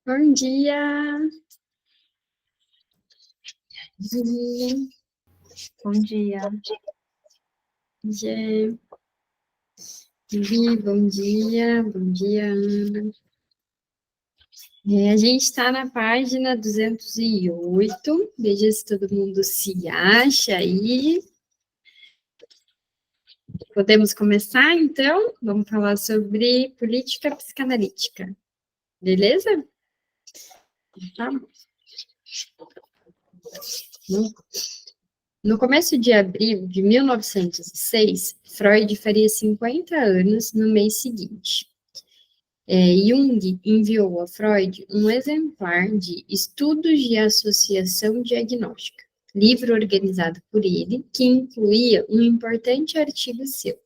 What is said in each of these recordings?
Bom dia! Bom dia. Gê. Bom dia, Ana. A gente está na página 208. Veja se todo mundo se acha aí. Podemos começar, então? Vamos falar sobre política psicanalítica. Beleza? Tá. No começo de abril de 1906, Freud faria 50 anos no mês seguinte. Jung enviou a Freud um exemplar de Estudos de Associação Diagnóstica, livro organizado por ele, que incluía um importante artigo seu.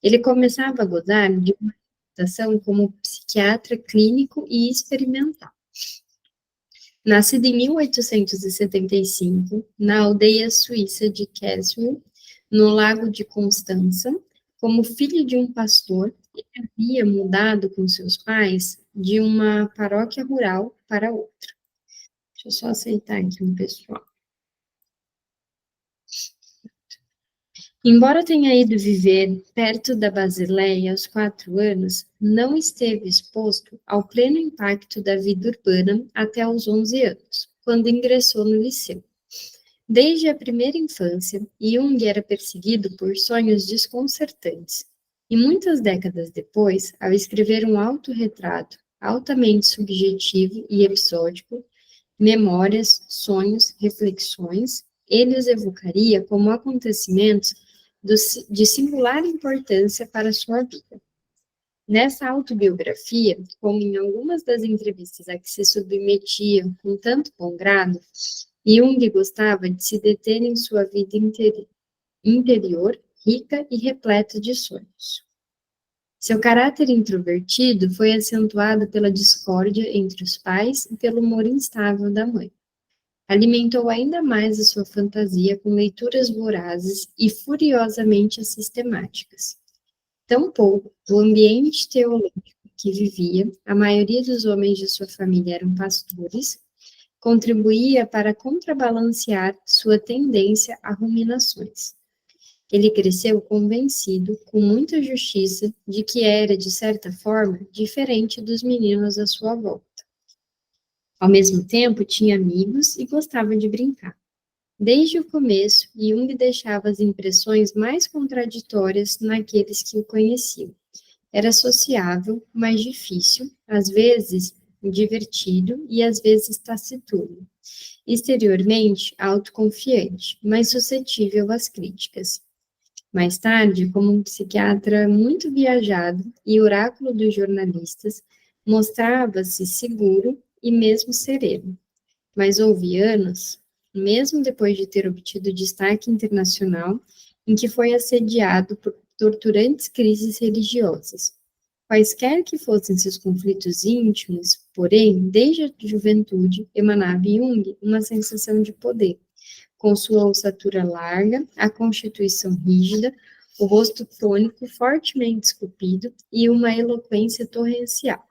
Ele começava a gozar de uma reputação como psiquiatra clínico e experimental. Nascido em 1875, na aldeia suíça de Keswick, no Lago de Constança, como filho de um pastor, ele havia mudado com seus pais de uma paróquia rural para outra. Deixa eu só aceitar aqui um pessoal. Embora tenha ido viver perto da Basileia aos 4 anos, não esteve exposto ao pleno impacto da vida urbana até aos 11 anos, quando ingressou no liceu. Desde a primeira infância, Jung era perseguido por sonhos desconcertantes, e muitas décadas depois, ao escrever um autorretrato altamente subjetivo e episódico, memórias, sonhos, reflexões, ele os evocaria como acontecimentos de singular importância para sua vida. Nessa autobiografia, como em algumas das entrevistas a que se submetia com tanto bom grado, Jung gostava de se deter em sua vida interior, rica e repleta de sonhos. Seu caráter introvertido foi acentuado pela discórdia entre os pais e pelo humor instável da mãe. Alimentou ainda mais a sua fantasia com leituras vorazes e furiosamente sistemáticas. Tampouco o ambiente teológico que vivia, a maioria dos homens de sua família eram pastores, contribuía para contrabalancear sua tendência a ruminações. Ele cresceu convencido, com muita justiça, de que era, de certa forma, diferente dos meninos à sua volta. Ao mesmo tempo, tinha amigos e gostava de brincar. Desde o começo, Jung deixava as impressões mais contraditórias naqueles que o conheciam. Era sociável, mas difícil, às vezes divertido e às vezes taciturno. Exteriormente, autoconfiante, mas suscetível às críticas. Mais tarde, como um psiquiatra muito viajado e oráculo dos jornalistas, mostrava-se seguro e mesmo sereno. Mas houve anos, mesmo depois de ter obtido destaque internacional, em que foi assediado por torturantes crises religiosas. Quaisquer que fossem seus conflitos íntimos, porém, desde a juventude, emanava Jung uma sensação de poder, com sua ossatura larga, a constituição rígida, o rosto tônico fortemente esculpido e uma eloquência torrencial.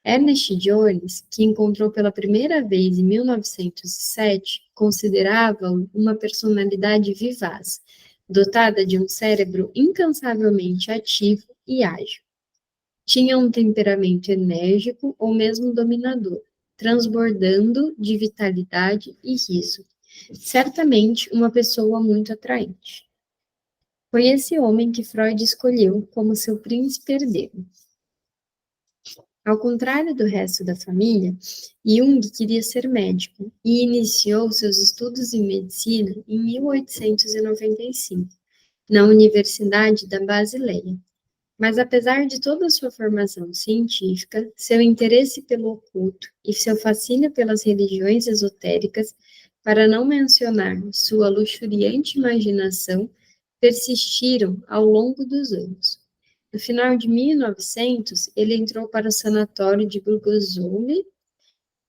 Ernest Jones, que encontrou pela primeira vez em 1907, considerava-o uma personalidade vivaz, dotada de um cérebro incansavelmente ativo e ágil. Tinha um temperamento enérgico ou mesmo dominador, transbordando de vitalidade e riso. Certamente uma pessoa muito atraente. Foi esse homem que Freud escolheu como seu príncipe herdeiro. Ao contrário do resto da família, Jung queria ser médico e iniciou seus estudos em medicina em 1895, na Universidade da Basileia. Mas apesar de toda a sua formação científica, seu interesse pelo oculto e seu fascínio pelas religiões esotéricas, para não mencionar sua luxuriante imaginação, persistiram ao longo dos anos. No final de 1900, ele entrou para o sanatório de Burgosole,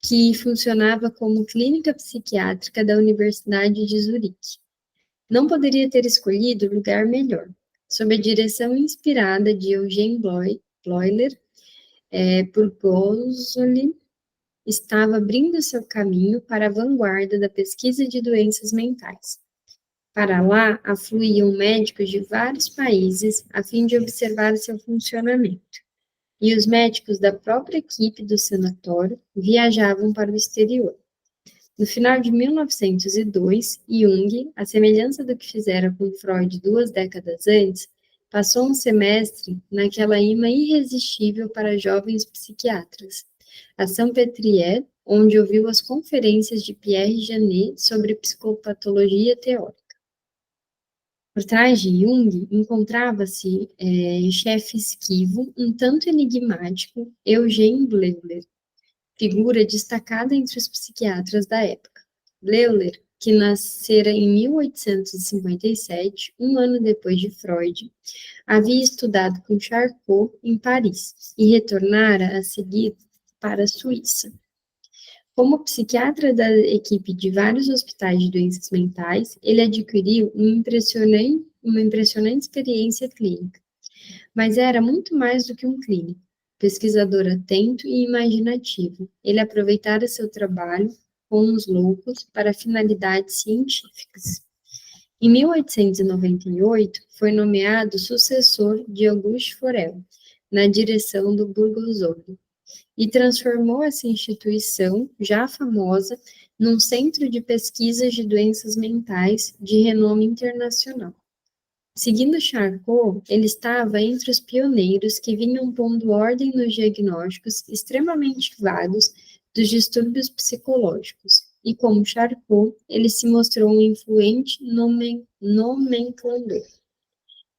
que funcionava como clínica psiquiátrica da Universidade de Zurique. Não poderia ter escolhido lugar melhor. Sob a direção inspirada de Eugène Bleuler, Burgosole estava abrindo seu caminho para a vanguarda da pesquisa de doenças mentais. Para lá, afluíam médicos de vários países a fim de observar seu funcionamento. E os médicos da própria equipe do sanatório viajavam para o exterior. No final de 1902, Jung, à semelhança do que fizera com Freud 2 décadas antes, passou um semestre naquela imã irresistível para jovens psiquiatras, a Saint-Pétrier, onde ouviu as conferências de Pierre Janet sobre psicopatologia teórica. Por trás de Jung encontrava-se chefe esquivo, um tanto enigmático, Eugène Bleuler, figura destacada entre os psiquiatras da época. Bleuler, que nascera em 1857, um ano depois de Freud, havia estudado com Charcot em Paris e retornara a seguir para a Suíça. Como psiquiatra da equipe de vários hospitais de doenças mentais, ele adquiriu uma impressionante experiência clínica. Mas era muito mais do que um clínico. Pesquisador atento e imaginativo, ele aproveitara seu trabalho com os loucos para finalidades científicas. Em 1898, foi nomeado sucessor de Auguste Forel, na direção do Burgosoli, e transformou essa instituição, já famosa, num centro de pesquisas de doenças mentais de renome internacional. Seguindo Charcot, ele estava entre os pioneiros que vinham pondo ordem nos diagnósticos extremamente vagos dos distúrbios psicológicos, e como Charcot, ele se mostrou um influente nomenclador.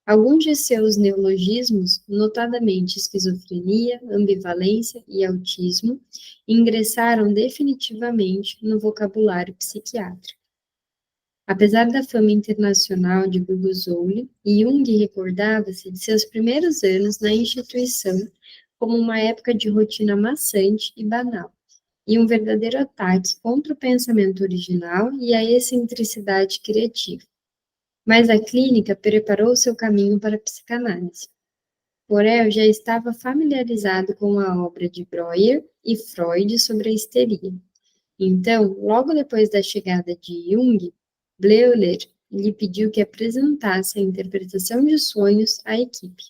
Alguns de seus neologismos, notadamente esquizofrenia, ambivalência e autismo, ingressaram definitivamente no vocabulário psiquiátrico. Apesar da fama internacional de Burgosoli, Jung recordava-se de seus primeiros anos na instituição como uma época de rotina maçante e banal, e um verdadeiro ataque contra o pensamento original e a excentricidade criativa. Mas a clínica preparou seu caminho para a psicanálise. Borel já estava familiarizado com a obra de Breuer e Freud sobre a histeria. Então, logo depois da chegada de Jung, Bleuler lhe pediu que apresentasse a interpretação de sonhos à equipe.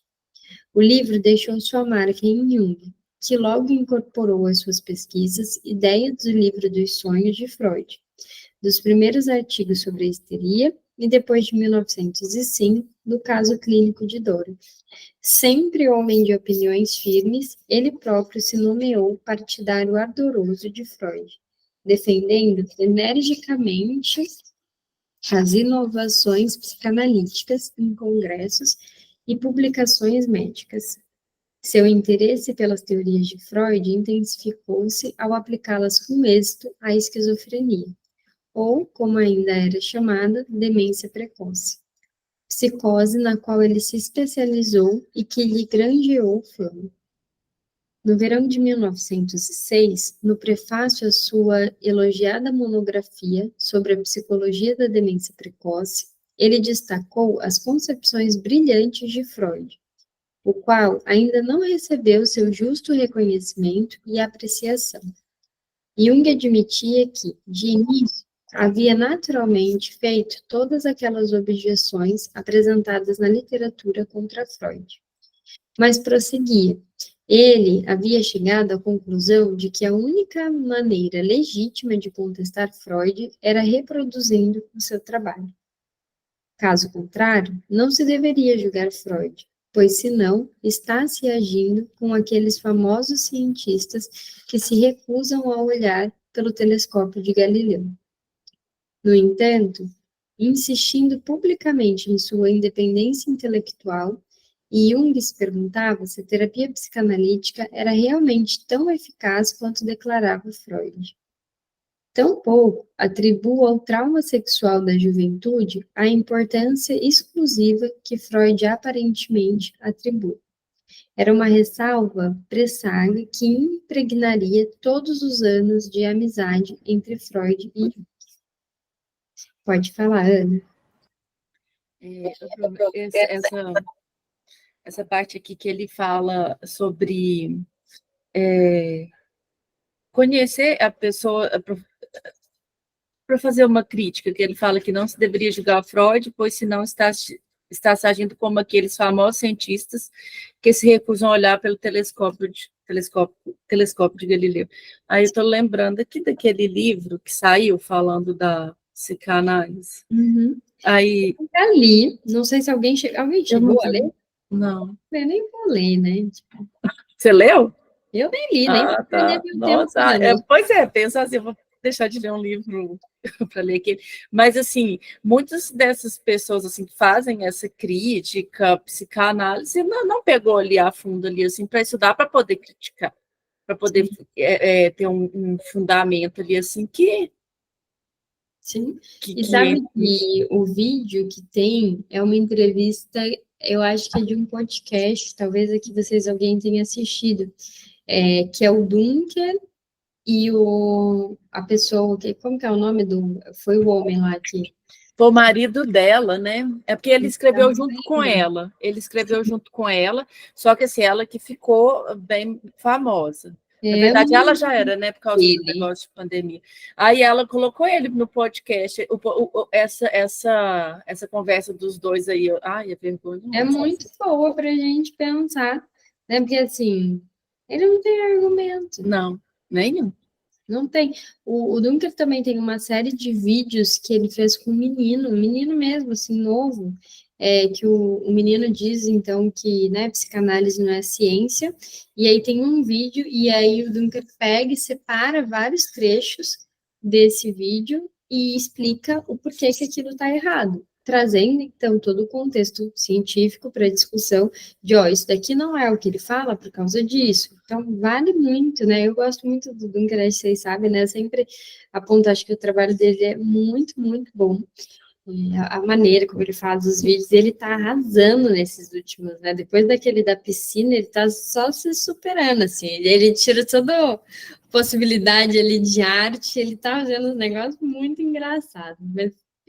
O livro deixou sua marca em Jung, que logo incorporou às suas pesquisas ideias do livro dos sonhos de Freud, dos primeiros artigos sobre a histeria e depois de 1905, do caso clínico de Dora. Sempre homem de opiniões firmes, ele próprio se nomeou partidário ardoroso de Freud, defendendo energicamente as inovações psicanalíticas em congressos e publicações médicas. Seu interesse pelas teorias de Freud intensificou-se ao aplicá-las com êxito à esquizofrenia, ou, como ainda era chamada, demência precoce, psicose na qual ele se especializou e que lhe granjeou fama. No verão de 1906, no prefácio à sua elogiada monografia sobre a psicologia da demência precoce, ele destacou as concepções brilhantes de Freud, o qual ainda não recebeu seu justo reconhecimento e apreciação. Jung admitia que, de início, havia naturalmente feito todas aquelas objeções apresentadas na literatura contra Freud. Mas prosseguia. Ele havia chegado à conclusão de que a única maneira legítima de contestar Freud era reproduzindo o seu trabalho. Caso contrário, não se deveria julgar Freud, pois senão está-se agindo com aqueles famosos cientistas que se recusam a olhar pelo telescópio de Galileu. No entanto, insistindo publicamente em sua independência intelectual, Jung se perguntava se a terapia psicanalítica era realmente tão eficaz quanto declarava Freud. Tampouco atribuo ao trauma sexual da juventude a importância exclusiva que Freud aparentemente atribui. Era uma ressalva pressaga que impregnaria todos os anos de amizade entre Freud e Jung. Pode falar, Ana. Essa parte aqui que ele fala sobre conhecer a pessoa para fazer uma crítica, que ele fala que não se deveria julgar Freud, pois senão está se agindo como aqueles famosos cientistas que se recusam a olhar pelo telescópio de Galileu. Aí eu estou lembrando aqui daquele livro que saiu falando da psicanálise. Uhum. Aí Eu li, não sei se alguém chegou a ler? Não. Eu nem vou ler, né? Você leu? Eu nem li, nem vou perder meu tempo. Pois é, pensa assim, eu vou deixar de ler um livro para ler aquele. Mas, assim, muitas dessas pessoas assim, que fazem essa crítica, psicanálise, não pegou ali a fundo ali, assim, para estudar, para poder criticar, para poder ter um fundamento ali, assim, que... Sim, e sabe que o vídeo que tem é uma entrevista, eu acho que é de um podcast, talvez aqui alguém tenha assistido, que é o Dunker e a pessoa, como que é o nome foi o homem lá que... Foi o marido dela, né? É porque ele escreveu junto com ela. Ele escreveu junto com ela, só que assim, ela que ficou bem famosa. Na verdade, ela já era, né? Por causa do negócio de pandemia. Aí ela colocou ele no podcast. Essa conversa dos dois aí. Ai, é vergonha. É muito boa para a gente pensar, né? Porque assim, ele não tem argumento. Não, nenhum. Não tem. O Dunker também tem uma série de vídeos que ele fez com um menino mesmo, assim, novo, que o menino diz, então, que, né, psicanálise não é ciência, e aí tem um vídeo, e aí o Dunker pega e separa vários trechos desse vídeo e explica o porquê que aquilo está errado, trazendo, então, todo o contexto científico para a discussão de, isso daqui não é o que ele fala por causa disso. Então, vale muito, né? Eu gosto muito do Dunker, vocês sabem, né? Eu sempre aponto, acho que o trabalho dele é muito, muito bom. E a maneira como ele faz os vídeos, ele tá arrasando nesses últimos, né? Depois daquele da piscina, ele tá só se superando, assim. Ele tira toda a possibilidade ali de arte, ele tá fazendo um negócio muito engraçado,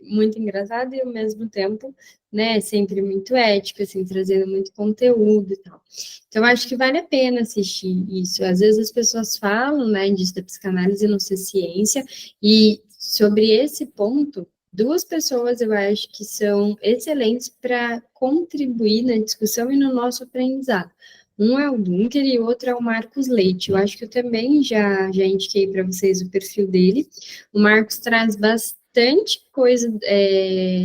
muito engraçado e ao mesmo tempo, né, sempre muito ético, assim, trazendo muito conteúdo e tal. Então, acho que vale a pena assistir isso. Às vezes as pessoas falam, né, disso da psicanálise não ser ciência, e sobre esse ponto, duas pessoas eu acho que são excelentes para contribuir na discussão e no nosso aprendizado. Um é o Dunker e o outro é o Marcos Leite. Eu acho que eu também já indiquei para vocês o perfil dele. O Marcos traz bastante coisa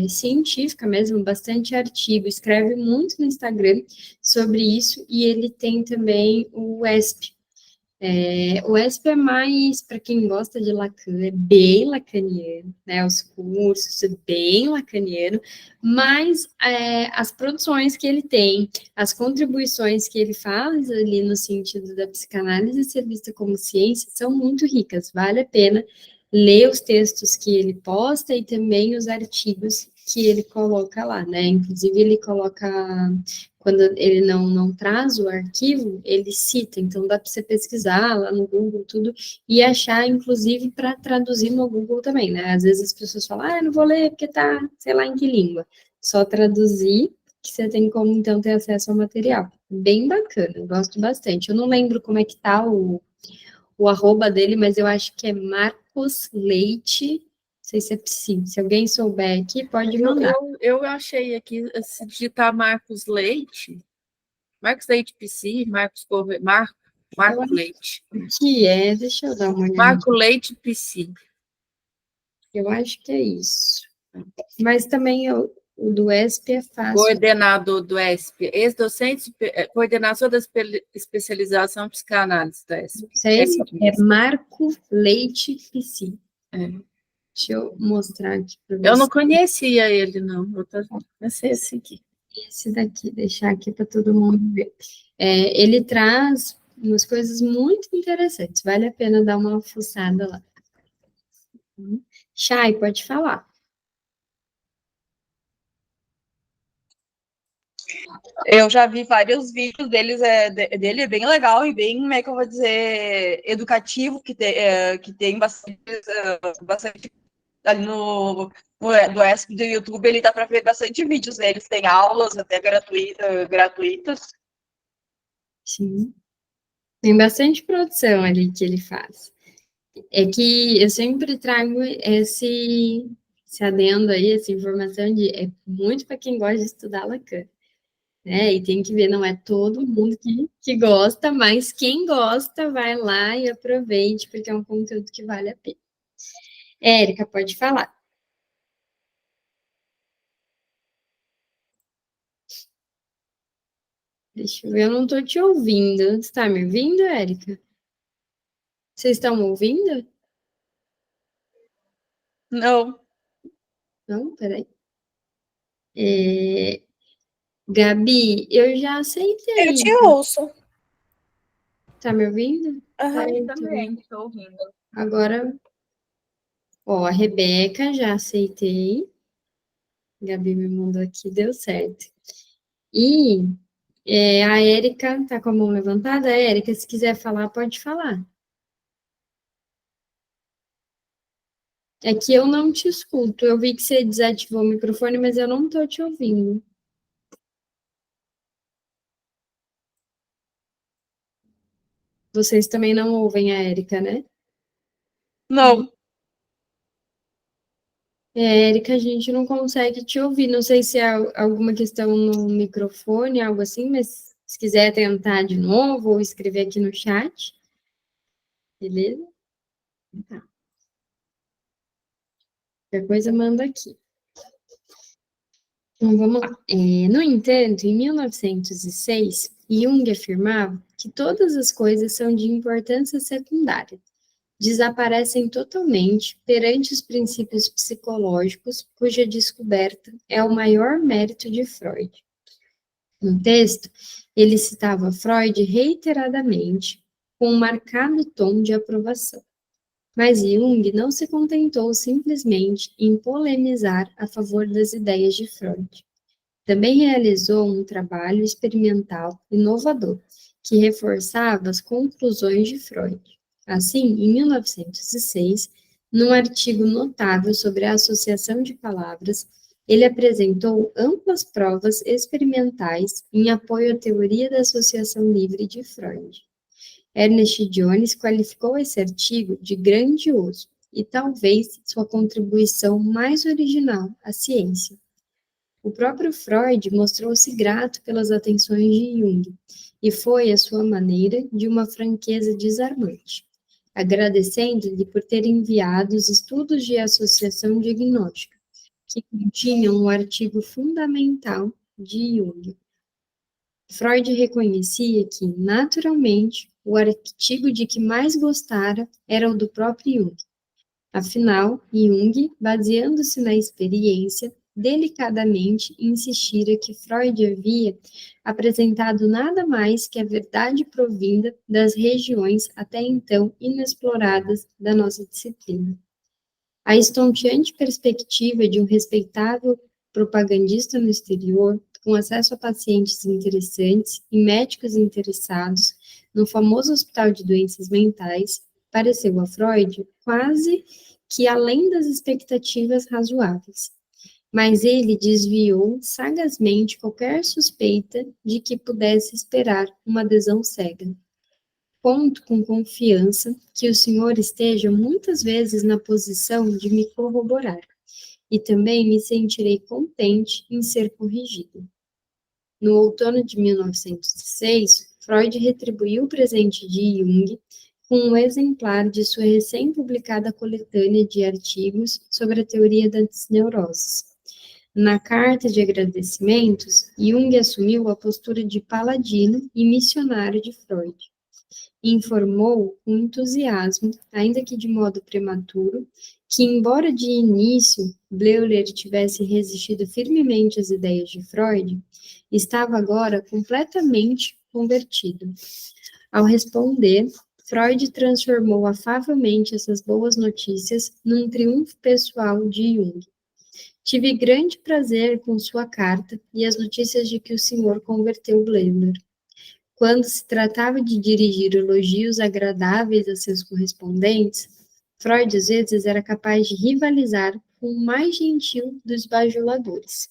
científica mesmo, bastante artigo, escreve muito no Instagram sobre isso, e ele tem também o ESP. O ESP é mais para quem gosta de Lacan, é bem lacaniano, né? Os cursos, é bem lacaniano, mas as produções que ele tem, as contribuições que ele faz ali no sentido da psicanálise ser vista como ciência são muito ricas, vale a pena ler os textos que ele posta e também os artigos que ele coloca lá, né? Inclusive, ele coloca, quando ele não traz o arquivo, ele cita, então dá para você pesquisar lá no Google tudo e achar, inclusive, para traduzir no Google também, né? Às vezes as pessoas falam, não vou ler porque tá, sei lá, em que língua. Só traduzir que você tem como, então, ter acesso ao material. Bem bacana, eu gosto bastante. Eu não lembro como é que tá o arroba dele, mas eu acho que é Marcos Leite, não sei se é psi. Se alguém souber aqui, pode mandar. Eu achei aqui, se digitar Marcos Leite Psi, Marco Leite. Que deixa eu dar uma olhada. Marco Leite Psi. Eu acho que é isso. Mas também o do ESP é fácil. Coordenador do ESP, ex-docente, coordenador da especialização em psicanálise do ESP. É Marco Leite Psi. Deixa eu mostrar aqui para vocês. Eu não conhecia ele, não. Eu conheci esse aqui. Esse daqui, deixar aqui para todo mundo ver. Ele traz umas coisas muito interessantes. Vale a pena dar uma fuçada lá. Chay, pode falar. Eu já vi vários vídeos dele é bem legal e bem, como é que eu vou dizer, educativo, que tem bastante ali do ESP do YouTube, ele dá para ver bastante vídeos deles, tem aulas até gratuitas. Sim. Tem bastante produção ali que ele faz. É que eu sempre trago esse adendo aí, essa informação de é muito para quem gosta de estudar Lacan, né? E tem que ver, não é todo mundo que gosta, mas quem gosta vai lá e aproveite, porque é um conteúdo que vale a pena. Érica, pode falar. Deixa eu ver, eu não estou te ouvindo. Você está me ouvindo, Érica? Vocês estão me ouvindo? Não. Não, peraí. Gabi, eu já aceitei. Eu te ouço. Tá me ouvindo? Aham. Eu também estou ouvindo. Agora, ó, a Rebeca, já aceitei. Gabi me mandou aqui, deu certo. E a Érica tá com a mão levantada. Érica, se quiser falar, pode falar. É que eu não te escuto. Eu vi que você desativou o microfone, mas eu não tô te ouvindo. Vocês também não ouvem a Érica, né? Não. Érica, a gente não consegue te ouvir. Não sei se é alguma questão no microfone, algo assim, mas se quiser tentar de novo ou escrever aqui no chat, beleza? Tá. Qualquer coisa, manda aqui. Então, vamos lá. No entanto, em 1906, Jung afirmava que todas as coisas são de importância secundária, desaparecem totalmente perante os princípios psicológicos, cuja descoberta é o maior mérito de Freud. No texto, ele citava Freud reiteradamente, com um marcado tom de aprovação. Mas Jung não se contentou simplesmente em polemizar a favor das ideias de Freud. Também realizou um trabalho experimental inovador, que reforçava as conclusões de Freud. Assim, em 1906, num artigo notável sobre a associação de palavras, ele apresentou amplas provas experimentais em apoio à teoria da associação livre de Freud. Ernest Jones qualificou esse artigo de grandioso e talvez sua contribuição mais original à ciência. O próprio Freud mostrou-se grato pelas atenções de Jung, e foi, à sua maneira, de uma franqueza desarmante, agradecendo-lhe por ter enviado os estudos de associação diagnóstica, que continham um artigo fundamental de Jung. Freud reconhecia que, naturalmente, o artigo de que mais gostara era o do próprio Jung. Afinal, Jung, baseando-se na experiência, delicadamente insistira que Freud havia apresentado nada mais que a verdade provinda das regiões até então inexploradas da nossa disciplina. A estonteante perspectiva de um respeitável propagandista no exterior, com acesso a pacientes interessantes e médicos interessados no famoso hospital de doenças mentais, pareceu a Freud quase que além das expectativas razoáveis. Mas ele desviou sagazmente qualquer suspeita de que pudesse esperar uma adesão cega. Conto com confiança que o senhor esteja muitas vezes na posição de me corroborar, e também me sentirei contente em ser corrigido. No outono de 1906, Freud retribuiu o presente de Jung com um exemplar de sua recém-publicada coletânea de artigos sobre a teoria das neuroses. Na carta de agradecimentos, Jung assumiu a postura de paladino e missionário de Freud. Informou com entusiasmo, ainda que de modo prematuro, que, embora de início Bleuler tivesse resistido firmemente às ideias de Freud, estava agora completamente convertido. Ao responder, Freud transformou afavelmente essas boas notícias num triunfo pessoal de Jung. Tive grande prazer com sua carta e as notícias de que o senhor converteu Bleuler. Quando se tratava de dirigir elogios agradáveis a seus correspondentes, Freud às vezes era capaz de rivalizar com o mais gentil dos bajuladores.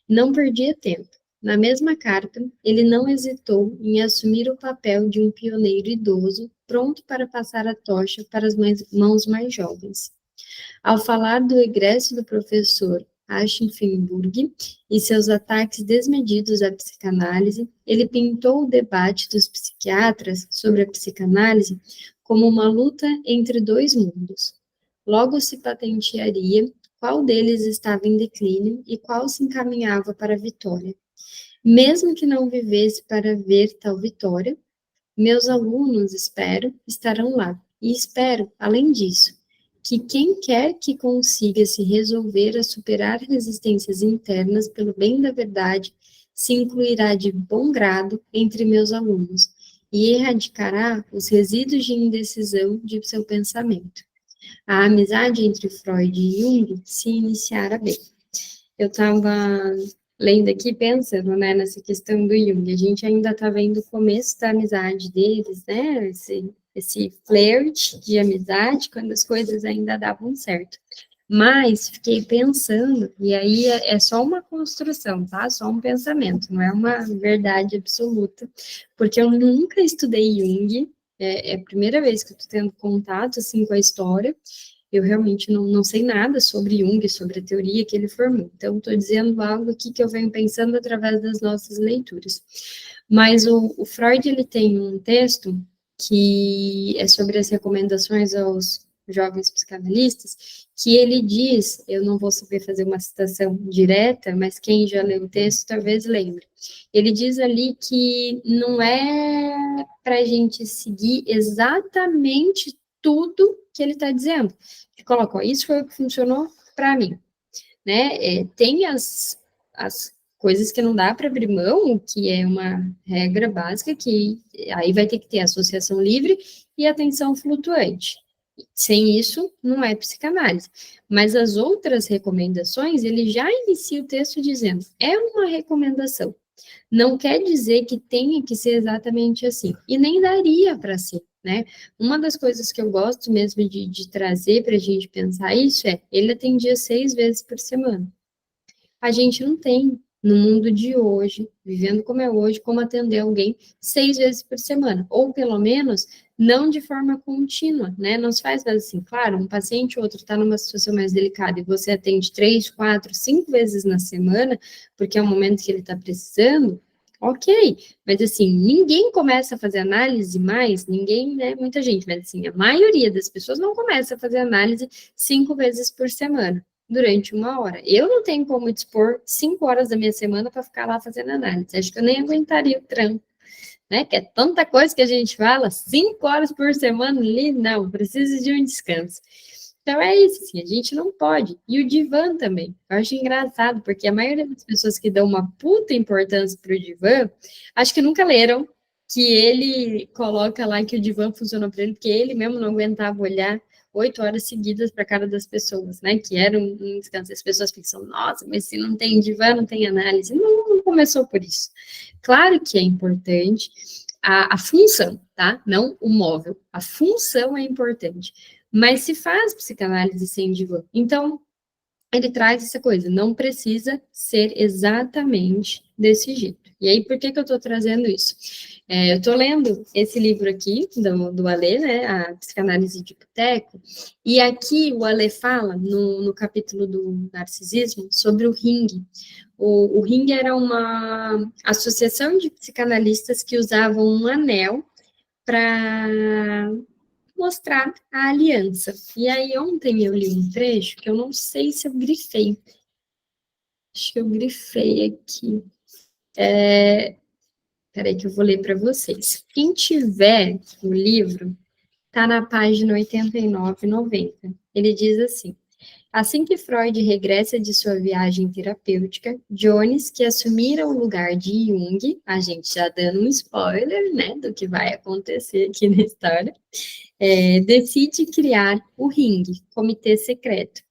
Não perdia tempo, Na mesma carta, ele não hesitou em assumir o papel de um pioneiro idoso, pronto para passar a tocha para as mãos mais jovens. Ao falar do egresso do professor Aschenfenburg e seus ataques desmedidos à psicanálise, ele pintou o debate dos psiquiatras sobre a psicanálise como uma luta entre dois mundos. Logo se patentearia qual deles estava em declínio e qual se encaminhava para a vitória. Mesmo que não vivesse para ver tal vitória, meus alunos, espero, estarão lá. E espero, além disso, que quem quer que consiga se resolver a superar resistências internas pelo bem da verdade, se incluirá de bom grado entre meus alunos e erradicará os resíduos de indecisão de seu pensamento. A amizade entre Freud e Jung se iniciara bem. Eu estava lendo aqui, pensando, né, nessa questão do Jung, a gente ainda está vendo o começo da amizade deles, né, esse flerte de amizade, quando as coisas ainda davam certo. Mas fiquei pensando, e aí é só uma construção, tá? Só um pensamento, não é uma verdade absoluta, porque eu nunca estudei Jung, é a primeira vez que eu estou tendo contato, assim, com a história. Eu realmente não sei nada sobre Jung, sobre a teoria que ele formou. Então, estou dizendo algo aqui que eu venho pensando através das nossas leituras. Mas o Freud, ele tem um texto que é sobre as recomendações aos jovens psicanalistas, que ele diz, eu não vou saber fazer uma citação direta, mas quem já leu o texto talvez lembre. Ele diz ali que não é para a gente seguir exatamente tudo que ele está dizendo. Ele coloca, ó, isso foi o que funcionou para mim, né? Tem as coisas que não dá para abrir mão, que é uma regra básica, que aí vai ter que ter associação livre e atenção flutuante. Sem isso, não é psicanálise. Mas as outras recomendações, ele já inicia o texto dizendo, é uma recomendação. Não quer dizer que tenha que ser exatamente assim. E nem daria para ser, né? Uma das coisas que eu gosto mesmo de trazer para a gente pensar isso é, ele atendia 6 vezes por semana. A gente não tem, no mundo de hoje, vivendo como é hoje, como atender alguém 6 vezes por semana, ou pelo menos não de forma contínua, né? Não se faz assim, claro, um paciente ou outro está numa situação mais delicada e você atende 3, 4, 5 vezes na semana, porque é o momento que ele está precisando, ok, mas assim, ninguém começa a fazer análise mais, ninguém, né, muita gente, mas assim, a maioria das pessoas não começa a fazer análise 5 vezes por semana durante 1 hora. Eu não tenho como dispor 5 horas da minha semana para ficar lá fazendo análise. Acho que eu nem aguentaria o trampo, né? Que é tanta coisa que a gente fala, 5 horas por semana ali, não, preciso de um descanso. Então é isso, assim, a gente não pode. E o divã também. Eu acho engraçado, porque a maioria das pessoas que dão uma puta importância para o divã, acho que nunca leram que ele coloca lá que o divã funcionou para ele, porque ele mesmo não aguentava olhar 8 horas seguidas para a cara das pessoas, né? Que era um descanso. As pessoas pensam, nossa, mas se não tem divã, não tem análise. Não começou por isso. Claro que é importante a função, tá? Não o móvel. A função é importante. Mas se faz psicanálise sem divã. Então, ele traz essa coisa, não precisa ser exatamente desse jeito. E aí, por que eu estou trazendo isso? Eu estou lendo esse livro aqui, do Alê, né, a Psicanálise de Boteco, e aqui o Alê fala, no capítulo do narcisismo, sobre o Ring. O Ring era uma associação de psicanalistas que usavam um anel para mostrar a aliança. E aí, ontem eu li um trecho que eu não sei se eu grifei. Acho que eu grifei aqui. Peraí que eu vou ler para vocês. Quem tiver o livro, está na página 89 e 90. Ele diz assim, assim que Freud regressa de sua viagem terapêutica, Jones, que assumira o lugar de Jung, a gente já dando um spoiler, né, do que vai acontecer aqui na história, decide criar o Ring, Comitê Secreto,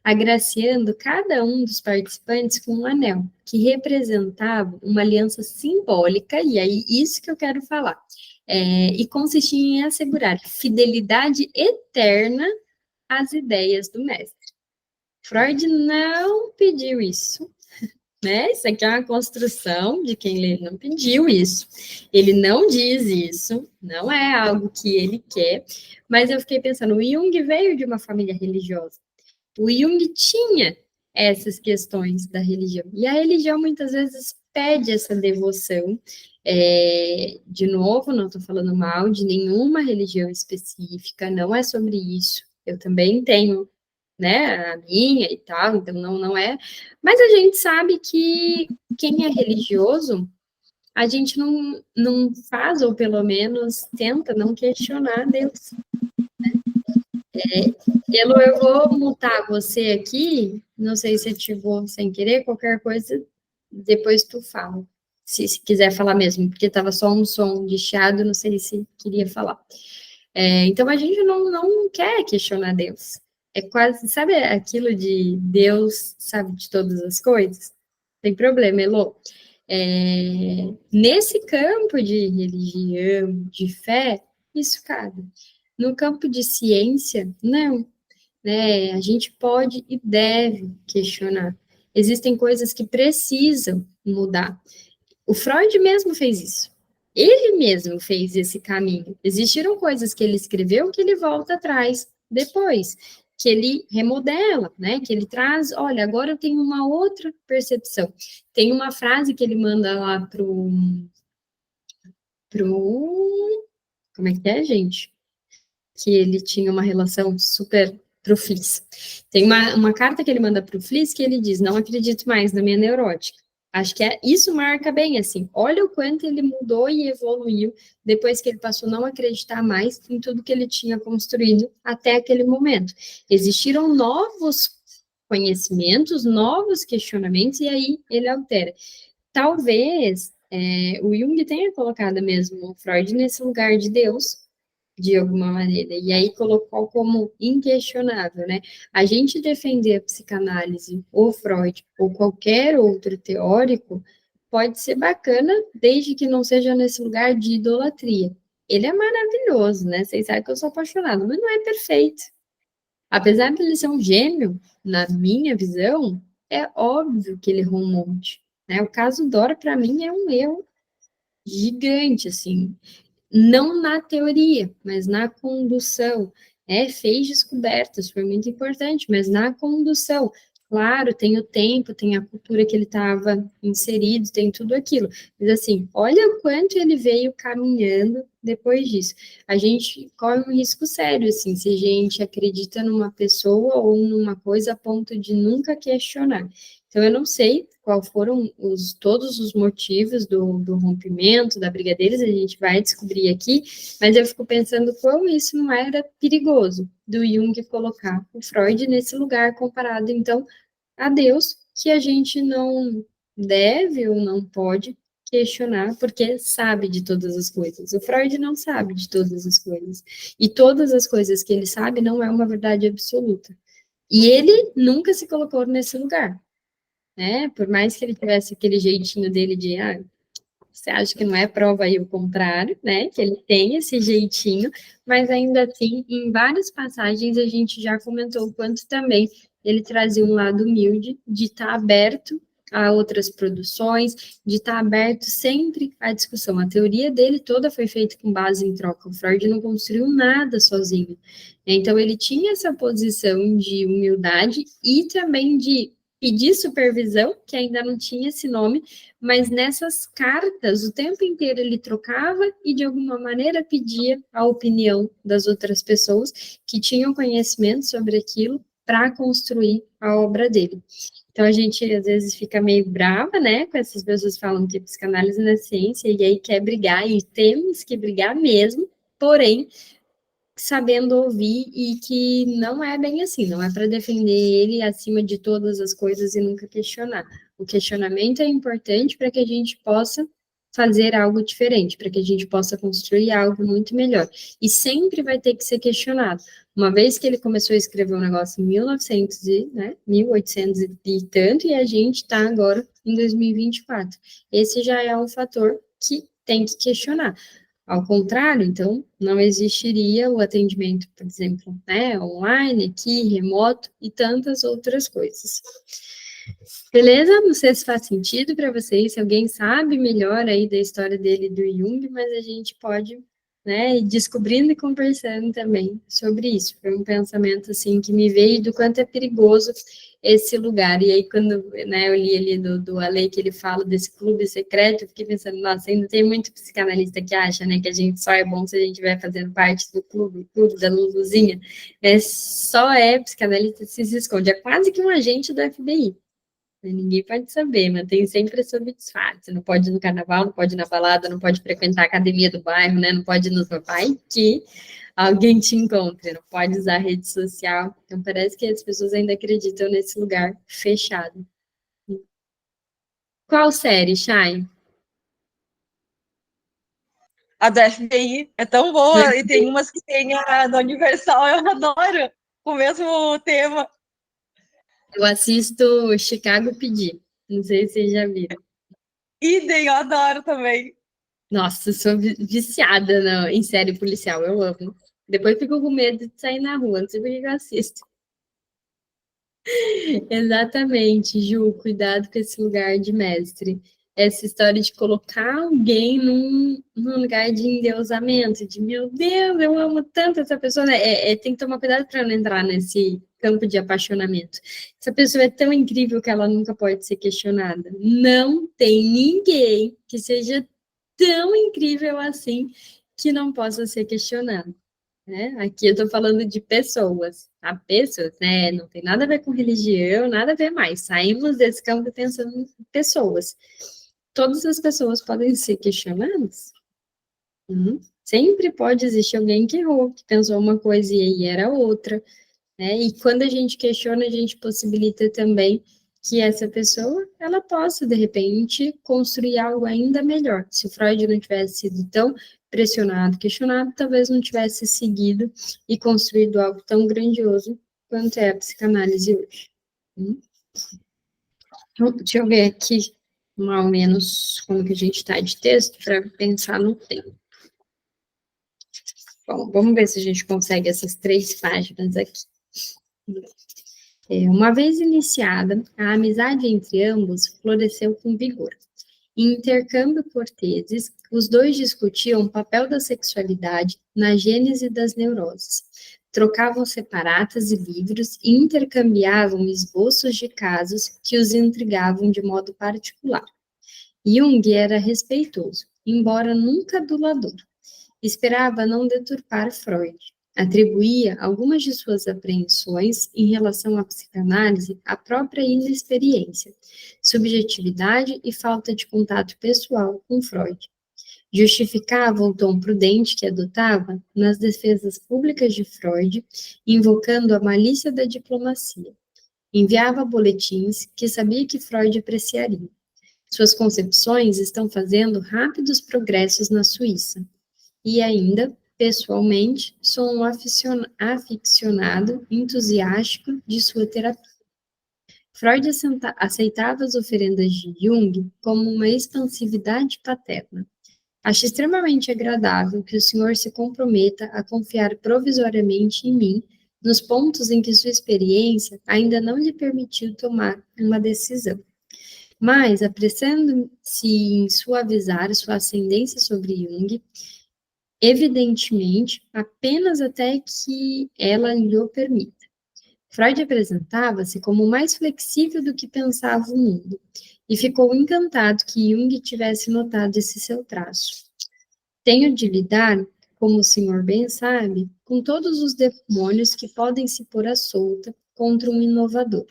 agraciando cada um dos participantes com um anel, que representava uma aliança simbólica, e aí isso que eu quero falar, e consistia em assegurar fidelidade eterna às ideias do mestre. Freud não pediu isso, né? Isso aqui é uma construção de quem ele não pediu isso. Ele não diz isso, não é algo que ele quer, mas eu fiquei pensando, o Jung veio de uma família religiosa. O Jung tinha essas questões da religião. E a religião muitas vezes pede essa devoção. De novo, não estou falando mal de nenhuma religião específica, não é sobre isso. Eu também tenho, né, a minha e tal, então não é. Mas a gente sabe que quem é religioso, a gente não faz, ou pelo menos tenta não questionar Deus. Elo, eu vou mutar você aqui, não sei se ativou sem querer, qualquer coisa, depois tu fala, se quiser falar mesmo, porque estava só um som de chiado, não sei se queria falar. Então, a gente não quer questionar Deus. É quase, sabe aquilo de Deus sabe de todas as coisas? Tem problema, Elo. Nesse campo de religião, de fé, isso cabe. No campo de ciência, não, né? A gente pode e deve questionar. Existem coisas que precisam mudar. O Freud mesmo fez isso. Ele mesmo fez esse caminho. Existiram coisas que ele escreveu que ele volta atrás depois, que ele remodela, né? Que ele traz, olha, agora eu tenho uma outra percepção. Tem uma frase que ele manda lá como é que é, gente? Que ele tinha uma relação super pro Fliss. Tem uma carta que ele manda pro Fliss que ele diz, não acredito mais na minha neurótica. Acho que isso marca bem, assim, olha o quanto ele mudou e evoluiu depois que ele passou a não acreditar mais em tudo que ele tinha construído até aquele momento. Existiram novos conhecimentos, novos questionamentos, e aí ele altera. Talvez o Jung tenha colocado mesmo o Freud nesse lugar de Deus, de alguma maneira, e aí colocou como inquestionável, né? A gente defender a psicanálise, ou Freud, ou qualquer outro teórico, pode ser bacana, desde que não seja nesse lugar de idolatria. Ele é maravilhoso, né? Vocês sabem que eu sou apaixonada, mas não é perfeito. Apesar de ele ser um gênio, na minha visão, é óbvio que ele errou um monte, né? O caso Dora, para mim, é um erro gigante, assim, não na teoria, mas na condução. Fez descobertas, foi muito importante, mas na condução. Claro, tem o tempo, tem a cultura que ele estava inserido, tem tudo aquilo. Mas assim, olha o quanto ele veio caminhando depois disso. A gente corre um risco sério, assim, se a gente acredita numa pessoa ou numa coisa a ponto de nunca questionar. Então, eu não sei qual foram todos os motivos do rompimento, da briga deles, a gente vai descobrir aqui, mas eu fico pensando como isso não era perigoso, do Jung colocar o Freud nesse lugar comparado, então, a Deus, que a gente não deve ou não pode questionar, porque sabe de todas as coisas. O Freud não sabe de todas as coisas. E todas as coisas que ele sabe não é uma verdade absoluta. E ele nunca se colocou nesse lugar, né? Por mais que ele tivesse aquele jeitinho dele de, você acha que não é prova aí o contrário, né? Que ele tem esse jeitinho, mas ainda assim, em várias passagens a gente já comentou o quanto também ele trazia um lado humilde de estar aberto a outras produções, de estar aberto sempre à discussão. A teoria dele toda foi feita com base em troca. O Freud não construiu nada sozinho. Então, ele tinha essa posição de humildade e também de pedir supervisão, que ainda não tinha esse nome, mas nessas cartas, o tempo inteiro ele trocava e, de alguma maneira, pedia a opinião das outras pessoas que tinham conhecimento sobre aquilo para construir a obra dele. Então, a gente, às vezes, fica meio brava, né, com essas pessoas que falam que psicanálise não é ciência, e aí quer brigar, e temos que brigar mesmo, porém, sabendo ouvir e que não é bem assim, não é para defender ele acima de todas as coisas e nunca questionar. O questionamento é importante para que a gente possa fazer algo diferente, para que a gente possa construir algo muito melhor. E sempre vai ter que ser questionado. Uma vez que ele começou a escrever um negócio em 1900 né, 1800 e tanto, e a gente está agora em 2024. Esse já é um fator que tem que questionar. Ao contrário, então, não existiria o atendimento, por exemplo, né, online, aqui, remoto e tantas outras coisas. Beleza? Não sei se faz sentido para vocês, se alguém sabe melhor aí da história dele e do Jung, mas a gente pode, né, ir descobrindo e conversando também sobre isso. Foi um pensamento, assim, que me veio do quanto é perigoso esse lugar. E aí, quando, né, eu li ali do Ale, que ele fala desse clube secreto, eu fiquei pensando, nossa, ainda tem muito psicanalista que acha, né, que a gente só é bom se a gente vai fazendo parte do clube da Luluzinha, né, só é psicanalista se esconde, é quase que um agente do FBI. Ninguém pode saber, mas tem sempre sob disfarce. Não pode ir no carnaval, não pode ir na balada, não pode frequentar a academia do bairro, né? Não pode ir no papai que alguém te encontre, não pode usar rede social. Então parece que as pessoas ainda acreditam nesse lugar fechado. Qual série, Chay? A do FBI é tão boa, e tem umas que tem a da Universal, eu adoro, com o mesmo tema. Eu assisto Chicago PD. Não sei se vocês já viram. Idem, eu adoro também. Nossa, eu sou viciada em série policial, eu amo. Depois fico com medo de sair na rua, não sei por que eu assisto. Exatamente, Ju, cuidado com esse lugar de mestre. Essa história de colocar alguém num lugar de endeusamento, de meu Deus, eu amo tanto essa pessoa, né? Tem que tomar cuidado para não entrar nesse campo de apaixonamento. Essa pessoa é tão incrível que ela nunca pode ser questionada. Não tem ninguém que seja tão incrível assim que não possa ser questionado. Né? Aqui eu estou falando de pessoas, tá? Pessoas, né? Não tem nada a ver com religião, nada a ver mais. Saímos desse campo pensando em pessoas. Todas as pessoas podem ser questionadas. Sempre pode existir alguém que errou, que pensou uma coisa e aí era outra, né? E quando a gente questiona, a gente possibilita também que essa pessoa, ela possa, de repente, construir algo ainda melhor. Se o Freud não tivesse sido tão pressionado, questionado, talvez não tivesse seguido e construído algo tão grandioso quanto é a psicanálise hoje. Então, deixa eu ver aqui, mais ou menos, como que a gente está de texto, para pensar no tempo. Bom, vamos ver se a gente consegue essas 3 páginas aqui. Uma vez iniciada, a amizade entre ambos floresceu com vigor. Em intercâmbio corteses, os dois discutiam o papel da sexualidade na gênese das neuroses. Trocavam separatas e livros e intercambiavam esboços de casos que os intrigavam de modo particular. Jung era respeitoso, embora nunca adulador. Esperava não deturpar Freud. Atribuía algumas de suas apreensões em relação à psicanálise à própria inexperiência, subjetividade e falta de contato pessoal com Freud. Justificava o tom prudente que adotava nas defesas públicas de Freud, invocando a malícia da diplomacia. Enviava boletins que sabia que Freud apreciaria. Suas concepções estão fazendo rápidos progressos na Suíça. E ainda, pessoalmente, sou um aficionado entusiástico de sua terapia. Freud aceitava as oferendas de Jung como uma expansividade paterna. Acho extremamente agradável que o senhor se comprometa a confiar provisoriamente em mim nos pontos em que sua experiência ainda não lhe permitiu tomar uma decisão. Mas, apressando-se em suavizar sua ascendência sobre Jung, evidentemente, apenas até que ela lhe o permita. Freud apresentava-se como mais flexível do que pensava o mundo, e ficou encantado que Jung tivesse notado esse seu traço. Tenho de lidar, como o senhor bem sabe, com todos os demônios que podem se pôr à solta contra um inovador.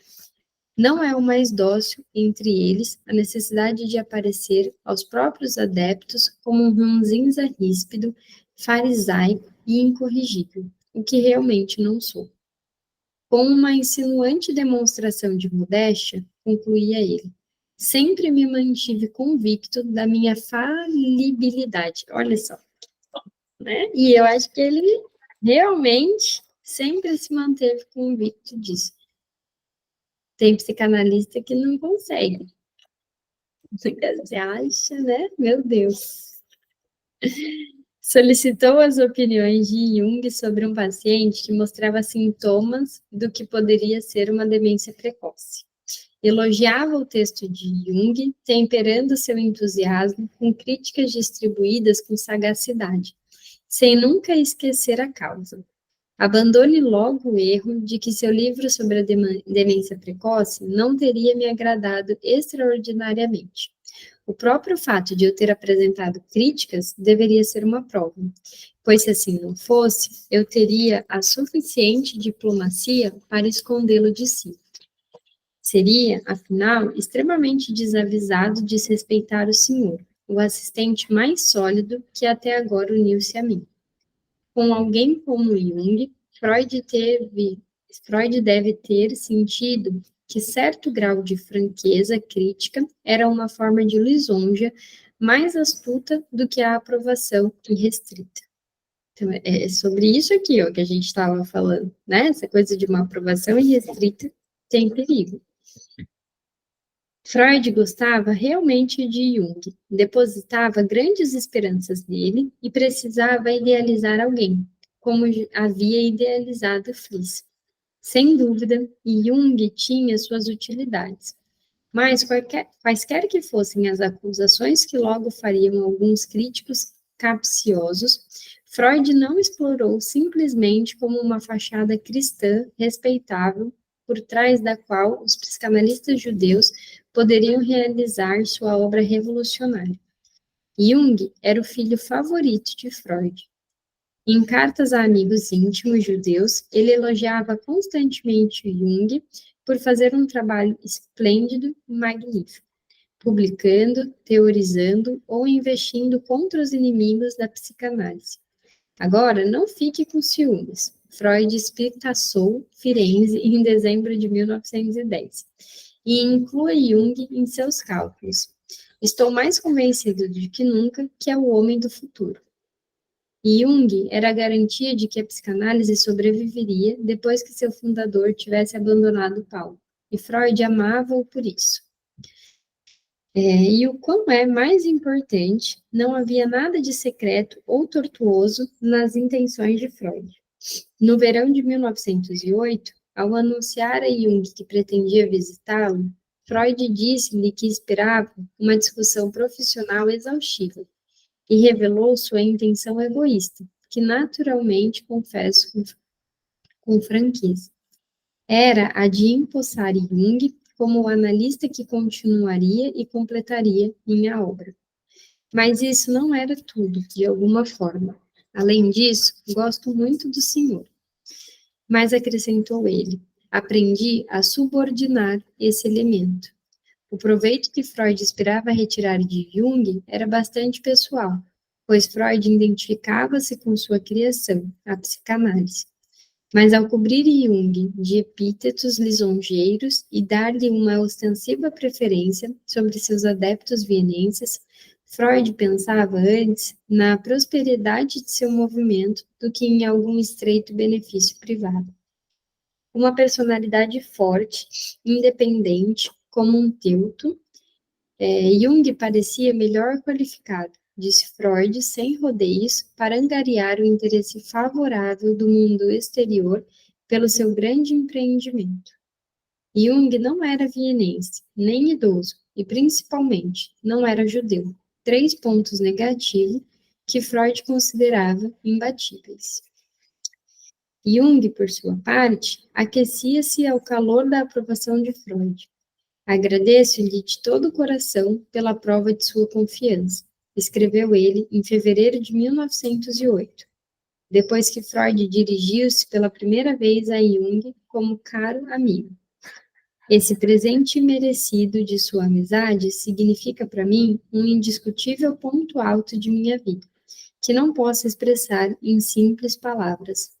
Não é o mais dócil entre eles a necessidade de aparecer aos próprios adeptos como um ranzinza ríspido, farisaico e incorrigível, o que realmente não sou. Com uma insinuante demonstração de modéstia, concluía ele, sempre me mantive convicto da minha falibilidade. Olha só, né? E eu acho que ele realmente sempre se manteve convicto disso. Tem psicanalista que não consegue. Você acha, né? Meu Deus. Solicitou as opiniões de Jung sobre um paciente que mostrava sintomas do que poderia ser uma demência precoce. Elogiava o texto de Jung, temperando seu entusiasmo com críticas distribuídas com sagacidade, sem nunca esquecer a causa. Abandone logo o erro de que seu livro sobre a demência precoce não teria me agradado extraordinariamente. O próprio fato de eu ter apresentado críticas deveria ser uma prova, pois se assim não fosse, eu teria a suficiente diplomacia para escondê-lo de si. Seria, afinal, extremamente desavisado desrespeitar o senhor, o assistente mais sólido que até agora uniu-se a mim. Com alguém como Jung, Freud deve ter sentido que certo grau de franqueza crítica era uma forma de lisonja mais astuta do que a aprovação irrestrita. Então, é sobre isso aqui, ó, que a gente estava falando, né? Essa coisa de uma aprovação irrestrita tem perigo. Freud gostava realmente de Jung, depositava grandes esperanças nele e precisava idealizar alguém, como havia idealizado Fliss. Sem dúvida, Jung tinha suas utilidades, mas quaisquer que fossem as acusações que logo fariam alguns críticos capciosos, Freud não explorou simplesmente como uma fachada cristã respeitável, por trás da qual os psicanalistas judeus poderiam realizar sua obra revolucionária. Jung era o filho favorito de Freud. Em cartas a amigos íntimos judeus, ele elogiava constantemente Jung por fazer um trabalho esplêndido e magnífico, publicando, teorizando ou investindo contra os inimigos da psicanálise. Agora, não fique com ciúmes. Freud espicaçou Firenze em dezembro de 1910 e inclua Jung em seus cálculos. Estou mais convencido do que nunca que é o homem do futuro. Jung era a garantia de que a psicanálise sobreviveria depois que seu fundador tivesse abandonado o palco, e Freud amava-o por isso. E o quão é mais importante, não havia nada de secreto ou tortuoso nas intenções de Freud. No verão de 1908, ao anunciar a Jung que pretendia visitá-lo, Freud disse-lhe que esperava uma discussão profissional exaustiva e revelou sua intenção egoísta, que naturalmente confesso com franqueza. Era a de empossar Jung como o analista que continuaria e completaria minha obra. Mas isso não era tudo, de alguma forma. Além disso, gosto muito do senhor. Mas acrescentou ele, aprendi a subordinar esse elemento. O proveito que Freud esperava retirar de Jung era bastante pessoal, pois Freud identificava-se com sua criação, a psicanálise. Mas ao cobrir Jung de epítetos lisonjeiros e dar-lhe uma ostensiva preferência sobre seus adeptos vienenses, Freud pensava antes na prosperidade de seu movimento do que em algum estreito benefício privado. Uma personalidade forte, independente, como um teuto, Jung parecia melhor qualificado, disse Freud, sem rodeios, para angariar o interesse favorável do mundo exterior pelo seu grande empreendimento. Jung não era vienense, nem idoso, e principalmente não era judeu. 3 pontos negativos que Freud considerava imbatíveis. Jung, por sua parte, aquecia-se ao calor da aprovação de Freud. Agradeço-lhe de todo o coração pela prova de sua confiança, escreveu ele em fevereiro de 1908, depois que Freud dirigiu-se pela primeira vez a Jung como caro amigo. Esse presente merecido de sua amizade significa para mim um indiscutível ponto alto de minha vida, que não posso expressar em simples palavras.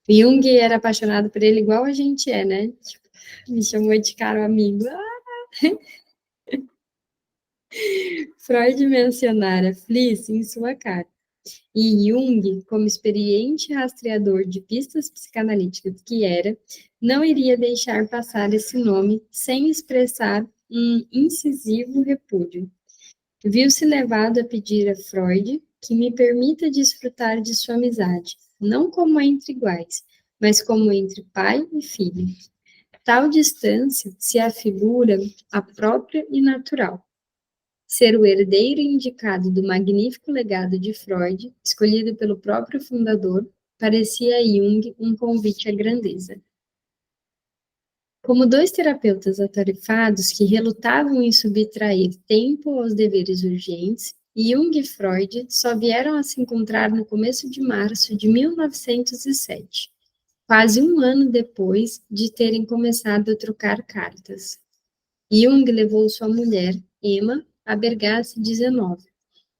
Jung era apaixonado por ele igual a gente é, né? Tipo, me chamou de caro amigo. Freud mencionara Fliss em sua carta, e Jung, como experiente rastreador de pistas psicanalíticas que era, não iria deixar passar esse nome sem expressar um incisivo repúdio. Viu-se levado a pedir a Freud que me permita desfrutar de sua amizade, não como entre iguais, mas como entre pai e filho. Tal distância se afigura a própria e natural. Ser o herdeiro indicado do magnífico legado de Freud, escolhido pelo próprio fundador, parecia a Jung um convite à grandeza. Como dois terapeutas atarefados que relutavam em subtrair tempo aos deveres urgentes, Jung e Freud só vieram a se encontrar no começo de março de 1907, quase um ano depois de terem começado a trocar cartas. Jung levou sua mulher, Emma, a Bergasse 19,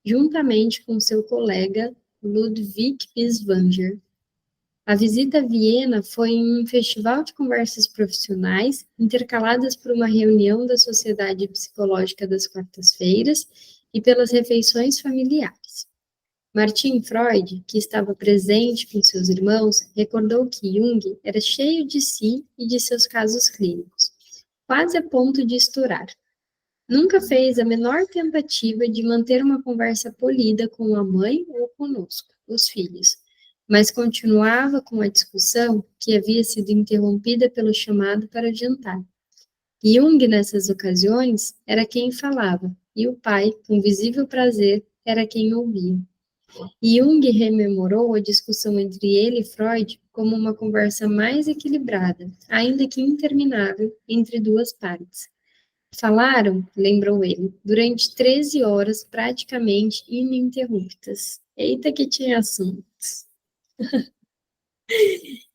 juntamente com seu colega Ludwig Biswanger. A visita a Viena foi em um festival de conversas profissionais, intercaladas por uma reunião da Sociedade Psicológica das quartas-feiras e pelas refeições familiares. Martin Freud, que estava presente com seus irmãos, recordou que Jung era cheio de si e de seus casos clínicos, quase a ponto de estourar. Nunca fez a menor tentativa de manter uma conversa polida com a mãe ou conosco, os filhos, mas continuava com a discussão que havia sido interrompida pelo chamado para jantar. Jung, nessas ocasiões, era quem falava, e o pai, com visível prazer, era quem ouvia. Jung rememorou a discussão entre ele e Freud como uma conversa mais equilibrada, ainda que interminável, entre duas partes. Falaram, lembrou ele, durante 13 horas praticamente ininterruptas. Eita que tinha assuntos.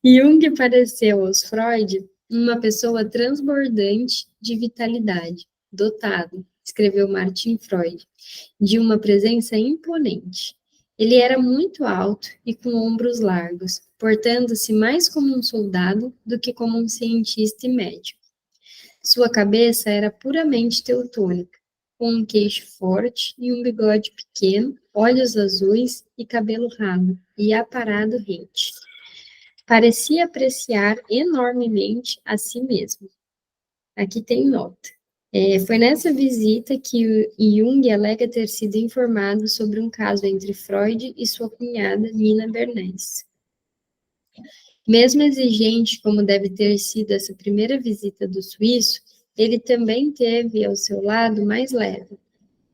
Jung pareceu aos Freud uma pessoa transbordante de vitalidade, dotado, escreveu Martin Freud, de uma presença imponente. Ele era muito alto e com ombros largos, portando-se mais como um soldado do que como um cientista e médico. Sua cabeça era puramente teutônica, com um queixo forte e um bigode pequeno, olhos azuis e cabelo ralo, e aparado rente. Parecia apreciar enormemente a si mesmo. Aqui tem nota. Foi nessa visita que Jung alega ter sido informado sobre um caso entre Freud e sua cunhada, Nina Bernays. Mesmo exigente como deve ter sido essa primeira visita do suíço, ele também teve ao seu lado mais leve.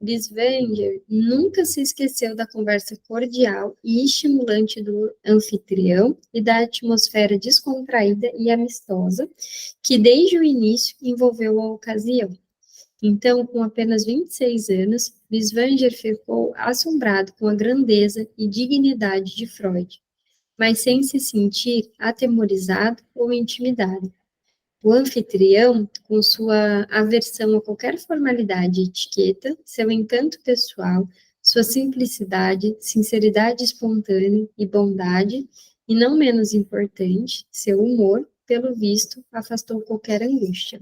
Biswanger nunca se esqueceu da conversa cordial e estimulante do anfitrião e da atmosfera descontraída e amistosa que desde o início envolveu a ocasião. Então, com apenas 26 anos, Biswanger ficou assombrado com a grandeza e dignidade de Freud, mas sem se sentir atemorizado ou intimidado. O anfitrião, com sua aversão a qualquer formalidade e etiqueta, seu encanto pessoal, sua simplicidade, sinceridade espontânea e bondade, e não menos importante, seu humor, pelo visto, afastou qualquer angústia.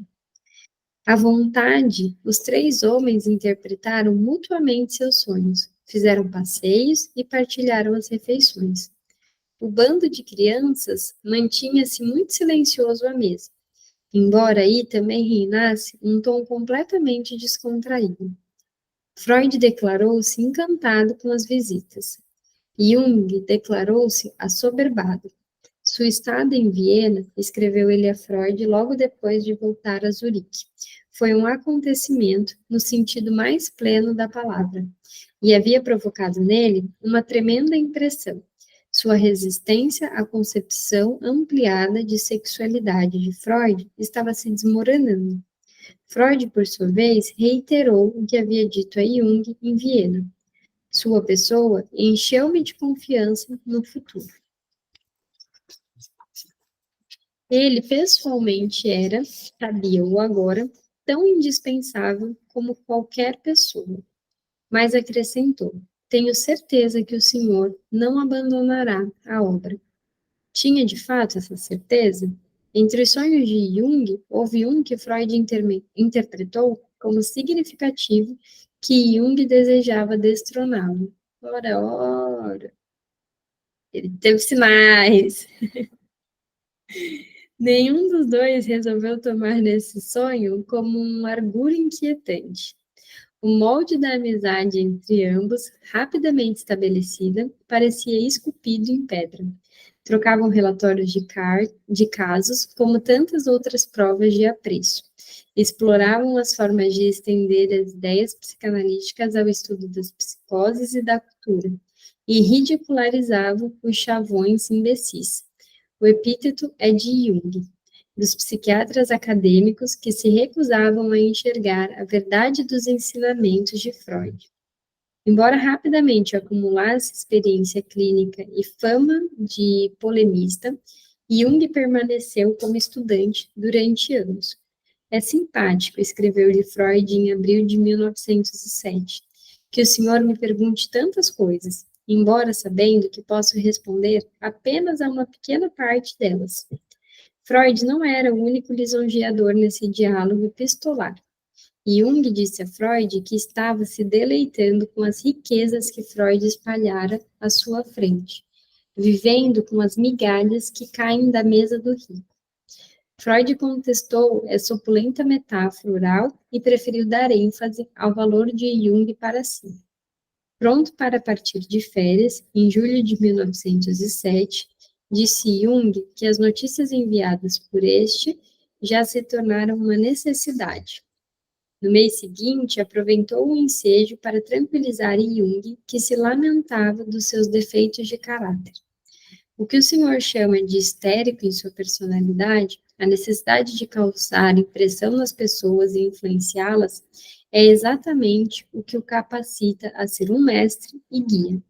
À vontade, os três homens interpretaram mutuamente seus sonhos, fizeram passeios e partilharam as refeições. O bando de crianças mantinha-se muito silencioso à mesa, embora aí também reinasse um tom completamente descontraído. Freud declarou-se encantado com as visitas. Jung declarou-se assoberbado. Sua estada em Viena, escreveu ele a Freud logo depois de voltar a Zurique, foi um acontecimento no sentido mais pleno da palavra, e havia provocado nele uma tremenda impressão. Sua resistência à concepção ampliada de sexualidade de Freud estava se desmoronando. Freud, por sua vez, reiterou o que havia dito a Jung em Viena. Sua pessoa encheu-me de confiança no futuro. Ele pessoalmente era, sabia-o agora, tão indispensável como qualquer pessoa. Mas acrescentou: tenho certeza que o senhor não abandonará a obra. Tinha de fato essa certeza? Entre os sonhos de Jung, houve um que Freud interpretou como significativo que Jung desejava destroná-lo. Ora, ele teve sinais. Nenhum dos dois resolveu tomar nesse sonho como um arguro inquietante. O molde da amizade entre ambos, rapidamente estabelecida, parecia esculpido em pedra. Trocavam relatórios de casos, como tantas outras provas de apreço. Exploravam as formas de estender as ideias psicanalíticas ao estudo das psicoses e da cultura, e ridicularizavam os chavões imbecis. O epíteto é de Jung, dos psiquiatras acadêmicos que se recusavam a enxergar a verdade dos ensinamentos de Freud. Embora rapidamente acumulasse experiência clínica e fama de polemista, Jung permaneceu como estudante durante anos. É simpático, escreveu-lhe Freud em abril de 1907, que o senhor me pergunte tantas coisas, embora sabendo que posso responder apenas a uma pequena parte delas. Freud não era o único lisonjeador nesse diálogo epistolar. Jung disse a Freud que estava se deleitando com as riquezas que Freud espalhara à sua frente, vivendo com as migalhas que caem da mesa do rico. Freud contestou essa opulenta metáfora oral e preferiu dar ênfase ao valor de Jung para si. Pronto para partir de férias, em julho de 1907, disse Jung que as notícias enviadas por este já se tornaram uma necessidade. No mês seguinte, aproveitou o ensejo para tranquilizar Jung, que se lamentava dos seus defeitos de caráter. O que o senhor chama de histérico em sua personalidade, a necessidade de causar impressão nas pessoas e influenciá-las, é exatamente o que o capacita a ser um mestre e guia.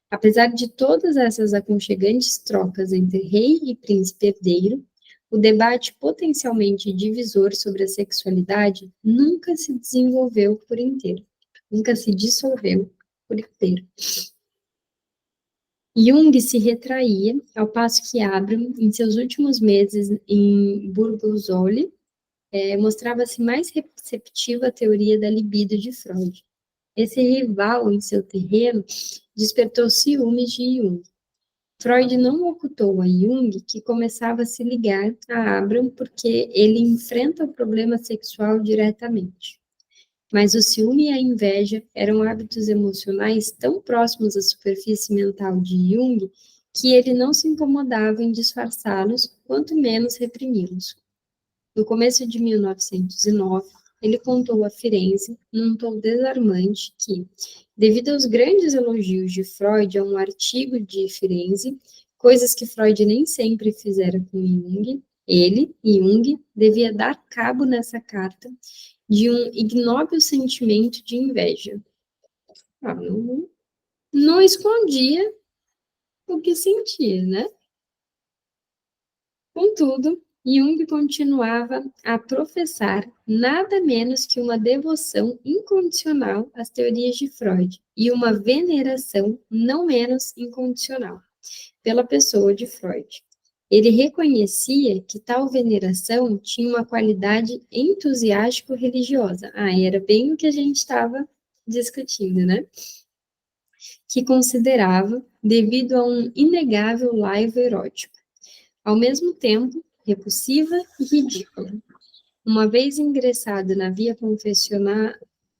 Apesar de todas essas aconchegantes trocas entre rei e príncipe herdeiro, o debate potencialmente divisor sobre a sexualidade nunca se desenvolveu por inteiro, nunca se dissolveu por inteiro. Jung se retraía, ao passo que Abraham, em seus últimos meses em Burgosoli, mostrava-se mais receptivo à teoria da libido de Freud. Esse rival em seu terreno despertou ciúmes de Jung. Freud não ocultou a Jung que começava a se ligar a Abraham porque ele enfrenta o problema sexual diretamente. Mas o ciúme e a inveja eram hábitos emocionais tão próximos à superfície mental de Jung que ele não se incomodava em disfarçá-los, quanto menos reprimi-los. No começo de 1909, ele contou a Firenze, num tom desarmante, que, devido aos grandes elogios de Freud a um artigo de Firenze, coisas que Freud nem sempre fizera com Jung, ele, Jung, devia dar cabo nessa carta de um ignóbil sentimento de inveja. Não escondia o que sentia, né? Contudo, Jung continuava a professar nada menos que uma devoção incondicional às teorias de Freud e uma veneração não menos incondicional pela pessoa de Freud. Ele reconhecia que tal veneração tinha uma qualidade entusiástico-religiosa. Era bem o que a gente estava discutindo, né? Que considerava devido a um inegável laivo erótico. Ao mesmo tempo, repulsiva e ridícula. Uma vez ingressado na via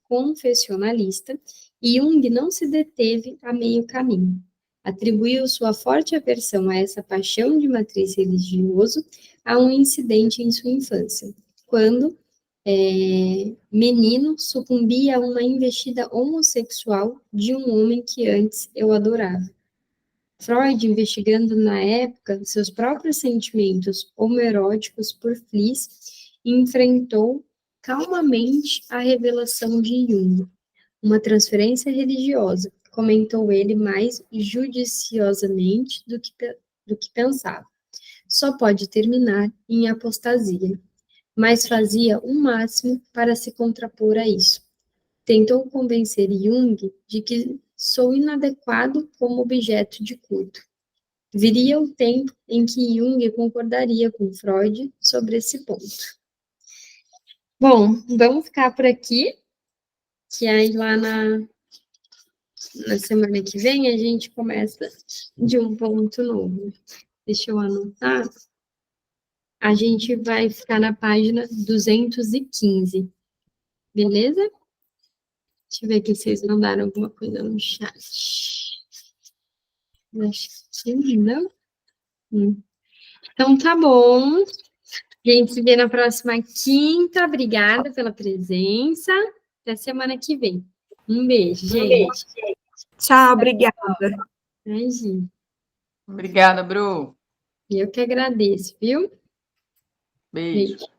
confessionalista, Jung não se deteve a meio caminho. Atribuiu sua forte aversão a essa paixão de matriz religioso a um incidente em sua infância, quando, menino, sucumbia a uma investida homossexual de um homem que antes eu adorava. Freud, investigando na época seus próprios sentimentos homoeróticos por Fliess, enfrentou calmamente a revelação de Jung, uma transferência religiosa, comentou ele mais judiciosamente do que pensava. Só pode terminar em apostasia, mas fazia o máximo para se contrapor a isso. Tentou convencer Jung de que sou inadequado como objeto de culto. Viria o tempo em que Jung concordaria com Freud sobre esse ponto. Bom, vamos ficar por aqui, que aí lá na semana que vem a gente começa de um ponto novo. Deixa eu anotar. A gente vai ficar na página 215. Beleza? Deixa eu ver aqui se vocês mandaram alguma coisa no chat. Acho que não. Então tá bom. A gente se vê na próxima quinta. Obrigada pela presença. Até semana que vem. Um beijo, gente. Tchau, obrigada. Imagina. Obrigada, Bru. Eu que agradeço, viu? Beijo. Beijo.